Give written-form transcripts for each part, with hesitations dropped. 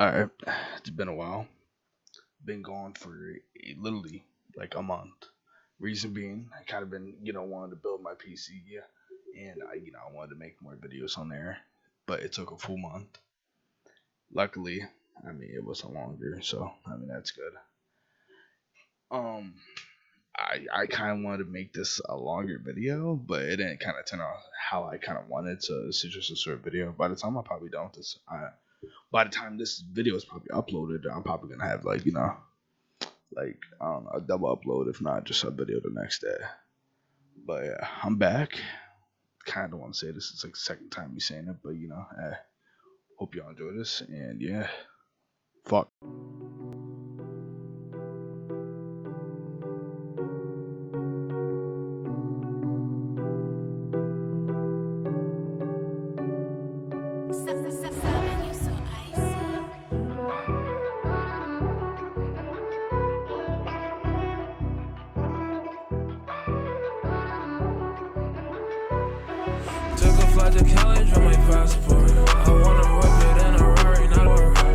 Alright, it's been a while. Been gone for literally like a month. Reason being, I kind of been, wanting to build my PC, and I wanted to make more videos on there, but it took a full month. Luckily, it wasn't longer, so that's good. Um, I kind of wanted to make this a longer video, but it didn't kind of turn out how I kind of wanted. So it's just a short video. By the time I'm probably done with this, by the time this video is probably uploaded, I'm probably gonna have a double upload, if not just a video the next day. But yeah, I'm back. Kind of want to say this is like the second time me saying it, but hope y'all enjoy this. And yeah, fuck. Took a flight to college on my passport. I wanna whip it in a Rari, not a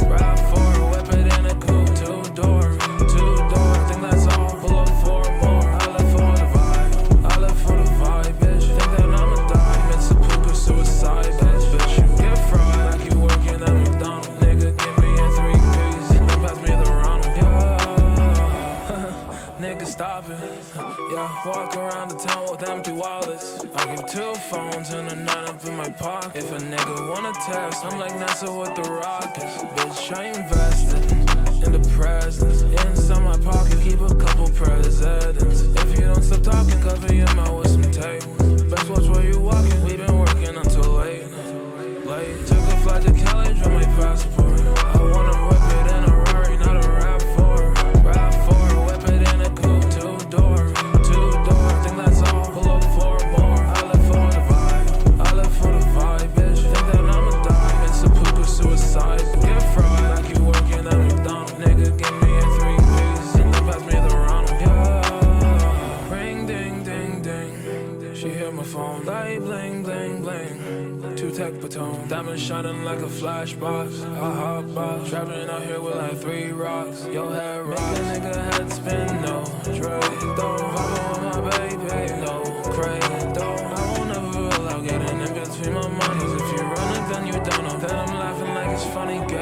RAV4. Whip it in a coupe, two-door. I think that's all. Pull up for more. I live for the vibe. Bitch. Think that I'ma die. Mitsubishi suicide, bitch. You get fried like you working at McDonald's. Nigga, give me a 3-piece. Then pass me the Ronald. Yeah. Nigga, stop it. Yeah, walk around the town with empty wallets. I keep 2 phones and a 9 up in my pocket. If a nigga wanna test, I'm like NASA with the rockets. Bitch, I invested in the presents. Inside my pocket, keep a couple presidents. If you don't stop talking, cover your mouth with some tape. Best watch where you walking, we been working until late. Took a flight to college on my passport. I wanna whip it in a Rari, not a RAV4. Whip it in a coupe, two-door. I think that's all. Pull up for more. I live for the vibe. Bitch. Think that I'ma die. Mitsubishi suicide. Get fried like you working at McDonald's. Nigga, give me a 3-piece. And then pass me the Ronald. Yeah. Ring, ding, ding, ding. She hit my phone. Light, bling, bling, bling. 2 tech baton. Diamond shining like a flashbox. I hop out. Trapping out here with like 3 rocks. Yo, head rocks.